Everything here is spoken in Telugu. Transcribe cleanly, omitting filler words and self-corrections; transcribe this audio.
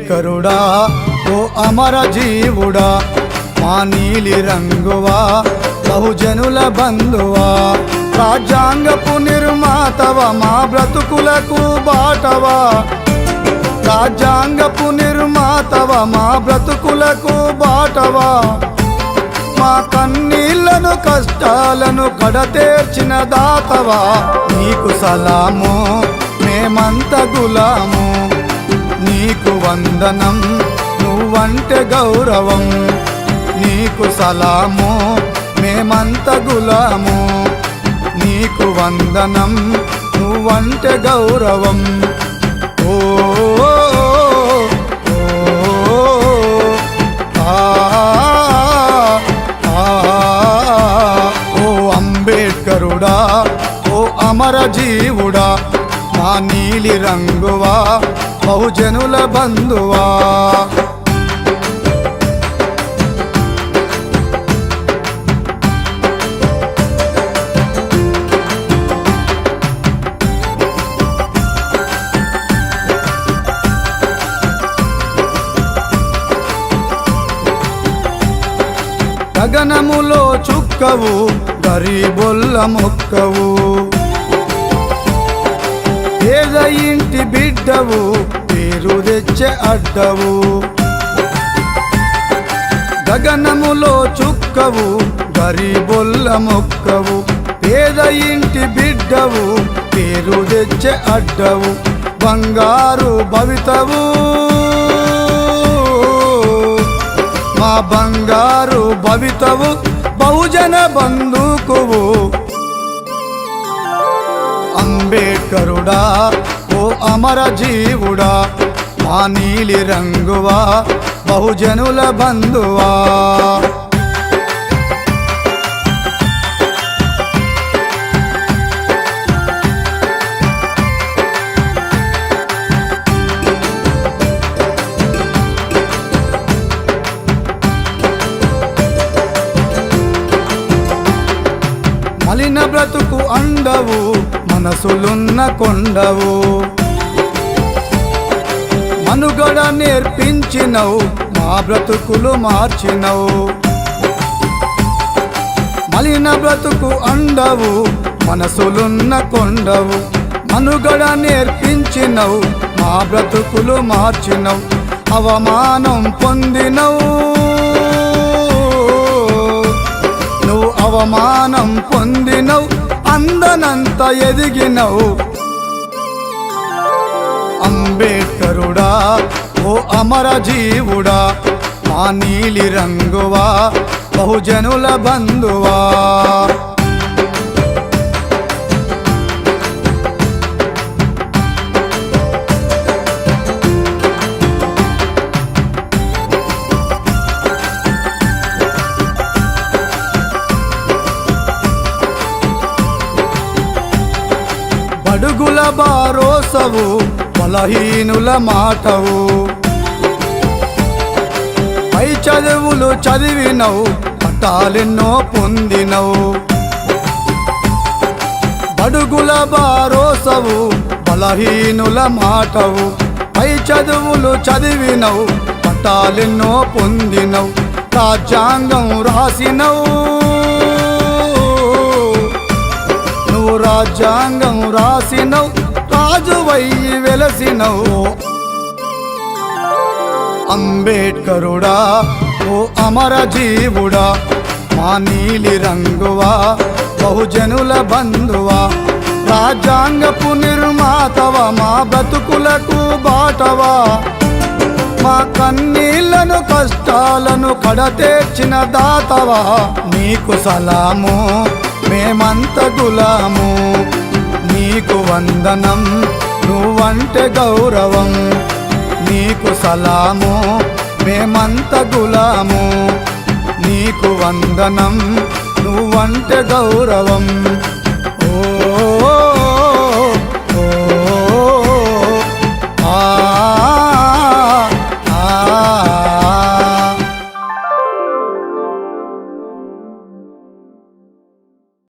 అంబేడ్కరుడా ఓ అమర జీవుడా మా నీలి రంగువా బహుజనుల బంధువా రాజ్యాంగపు నిర్మాతవ మా బ్రతుకులకు బాటవా రాజ్యాంగపు నిర్మాతవ మా బ్రతుకులకు బాటవా మా కన్నీళ్లను కష్టాలను కడతేర్చిన దాతవా నీకు సలాము మేమంత గులాము నీకు వందనం నువ్వంటే గౌరవం నీకు సలాము మేమంత గులాము నీకు వందనం నువ్వంటే గౌరవం ఓ అంబేడ్కరుడా ఓ అమర జీవుడా మా నీలి రంగువా బహుజనుల బంధువా గగనములో చుక్కవు గరీబొల్ల మొక్కవు పేద ఇంటి బిడ్డవు పేరు తెచ్చే అడ్డవు గగనములో చుక్కవు గరీబొల్ల మొక్కవు పేద ఇంటి బిడ్డవు పేరు తెచ్చే అడ్డవు బంగారు భవితవు మా బంగారు భవితవు బహుజన బంధుకువు అంబేడ్కరుడా ఓ అమర జీవుడా మా నీలి రంగువా బహుజనుల బంధువా మలిన బ్రతుకు అండవు మనసులున్న కొండవు మనుగడ నేర్పించినవు మా బ్రతుకులు మార్చినవు మలిన బ్రతుకు అండవు మనసులున్న కొండవు మనుగడ నేర్పించినవు మా బ్రతుకులు మార్చినవు అవమానం పొందినవు నువ్వు అవమానం పొందినవు అందనంత ఎదిగినవు అంబేడ్కరుడా ఓ అమర జీవుడా మా నీలి రంగువా బహుజనుల బంధువా బడుగుల బారోసవు బలహీనుల మాటవు పై చదువులు చదివినవు పట్టాలెన్నో పొందినవు బడుగుల బారోసవు బలహీనుల మాటవు పై చదువులు చదివినవు పట్టాలెన్నో పొందినవు రాజ్యాంగం రాసినవు రాజ్యాంగం రాసినవు రాజువయ్యి వెలసినవు అంబేడ్కరుడా ఓ అమర జీవుడా మా నీలి రంగువా బహుజనుల బంధువా రాజ్యాంగపు నిర్మాతవ మా బ్రతుకులకు బాటవా మా కన్నీళ్లను కష్టాలను కడతేర్చిన దాతవా నీకు సలాము మేమంత గులాము నీకు వందనం నువ్వంటే గౌరవం నీకు సలాము మేమంత గులాము నీకు వందనం నువ్వంటే గౌరవం